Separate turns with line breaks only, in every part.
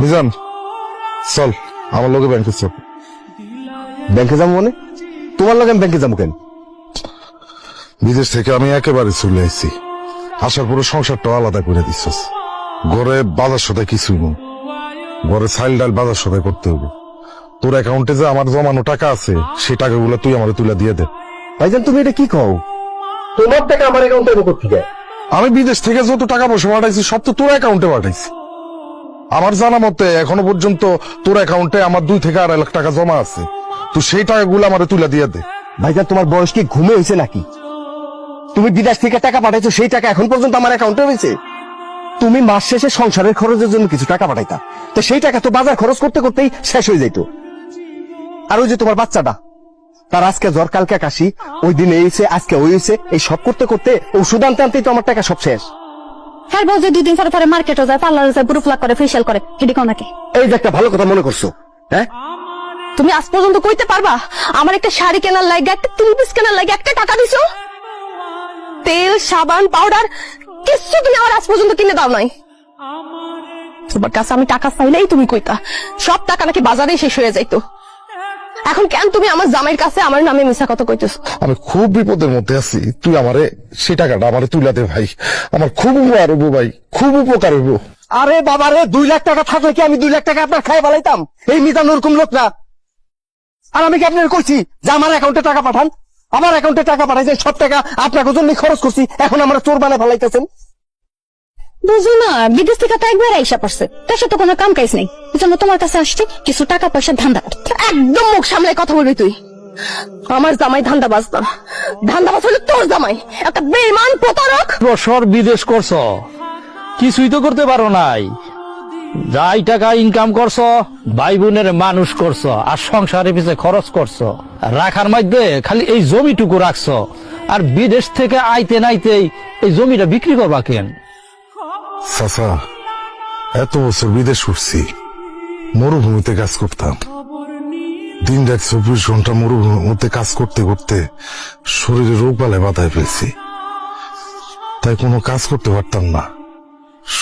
মিজান চল আমার লগে ব্যাংকে চল।
ব্যাংকে যাবো মানে? তোমার লগে আমি ব্যাংকে যাবো কেন?
বিদেশ থেকে আমি একেবারে চলে আসছি, আসার পরে সংসারটা আলাদা করে দিচ্ছিস। ঘরে বাজার সদাই কিছুই নেই, ঘরে চাইল ডাল বাজার সদাই করতে হবে। তোর অ্যাকাউন্টে যে আমার জমানো টাকা আছে সেই টাকাগুলো তুই আমার তুলে দিয়ে দে।
ভাইজান তুমি এটা কি কও? তোমার টাকা আমার অ্যাকাউন্টে করতে যায়?
আমি বিদেশ থেকে যত টাকা পয়সা পাঠাইছি সব তো তোর অ্যাকাউন্টে পাঠাইছি। আমার জানা মতে এখনো পর্যন্ত তোর অ্যাকাউন্টে আমার 2 থেকে 2.5 লাখ টাকা জমা আছে। তুই সেই টাকাগুলো আমার তুলে দিয়ে দে।
ভাইজান তোমার বয়স কি ঘুমে হয়েছে নাকি? তুমি বিদেশ থেকে টাকা পাঠাইছো, সেই টাকা এখন পর্যন্ত আমার অ্যাকাউন্টে হয়েছে? তুমি মাস শেষে সংসারের খরচের জন্য কিছু টাকা পাঠাইতা, তো সেই টাকা তো বাজার খরচ করতে করতেই শেষ হয়ে যাইতো। আর ওই যে তোমার বাচ্চাটা, তার আজকে জ্বর কালকে কাশি, ওই দিন এইছে আজকে ওই হয়েছে, এই সব করতে করতে ওষুধ আনতে আনতেই তো আমার টাকা সব শেষ।
হ্যাঁ বল যে 2 দিন পরে পরে মার্কেটও যায়, পার্লারে যায়, ব্রু প্লাক করে, ফেশিয়াল করে, হেডি কোন নাকি?
এই যে একটা ভালো কথা মনে করছো। হ্যাঁ
তুমি আজ পর্যন্ত কইতে পারবা আমার একটা শাড়ি কেনার লাগে, একটা 3 পিস কেনার লাগে একটা টাকা দিছো? তেল সাবান পাউডার কিছু তুমি আমার আজ পর্যন্ত কিনে দাও নাই। তোমার কাছে আমি টাকা চাইলেই তুমি কইতা সব টাকা নাকি বাজারে শেষ হয়ে যাইতো। এখন কেন তুমি আমার জামাইয়ের কাছে আমার নামে মিছা কথা কইতেছো?
আমি খুব বিপদের মধ্যে আছি, তুই আমারে সেই টাকাটা আমারে তুলে দে ভাই। আমার খুব উপকার হইব ভাই, খুব উপকার হইব।
আরে বাবা রে, 2 লাখ টাকা থাকলে কি আমি 2 লাখ টাকা আপনার খাই বালাইতাম? এই মিজান ওরকম লোক না। আর আমি কি আপনার কইছি যে আমার অ্যাকাউন্টে টাকা পাঠান? আমার অ্যাকাউন্টে টাকা পাঠাইছে, সব টাকা আপনার জন্য খরচ করছি, এখন আমরা চোর বানায় ফেলাইতেছেন।
বুঝো না, বিদেশ থেকে তো একবার আইসা পড়ছে, তার সাথে কোনো কাম কাজ নেই, এজন্য তোমার কাছে আসছে কিছু টাকা পয়সা ধান্দা করতে। একদম মুখ সামলে কথা বলবি তুই। আমার জামাই ধান্দাবাজ না, ধান্দাবাজ হলো তোর জামাই, একটা বেঈমান প্রতারক।
বছর বিদেশ করছ, কিছুই তো করতে পারো নাই। যাই টাকা ইনকাম করছো, ভাই বোনের মানুষ করছো, আর সংসারের পিছে খরচ করছো, রাখার মধ্যে খালি এই জমিটুকু রাখছো। আর বিদেশ থেকে আইতে নাইতেই এই জমিটা বিক্রি করবা কেন?
চাচা, এত বছর বিদেশ করছি, মরুভূমিতে কাজ করতাম, দিন রাত 24 ঘন্টা মরুভূমির মধ্যে কাজ করতে করতে শরীরে রোগ বালায় বাধায় ফেলছি। তাই কোনো কাজ করতে পারতাম না,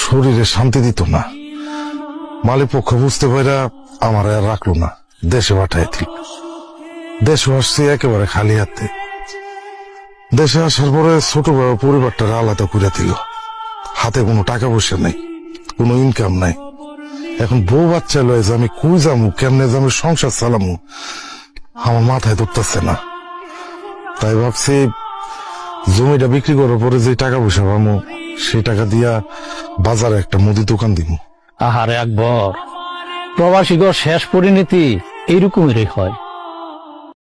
শরীরে শান্তি দিত না। মালিক পক্ষ বুঝতে পারা আমার আর রাখলো না, দেশে পাঠায় দিল। দেশে আসছি একেবারে খালি হাতে। দেশে আসার পরে ছোট বড় পরিবারটা আলাদা করে দিল। হাতে কোনো টাকা পয়সা নেই, কোনো ইনকাম নাই। এখন বউ বাচ্চা লয়ে যে আমি কই যামু, কেমনে যাবো, সংসার চালামু, আমার মাথায় ধরতেছে না। তাই ভাবছি জমিটা বিক্রি করার পরে যে টাকা পয়সা পাবো, সেই টাকা দিয়া বাজারে একটা মুদি দোকান দিব।
আহারে আকবর, প্রবাসীগর শেষ পরিণতি এইরকমেরই হয়।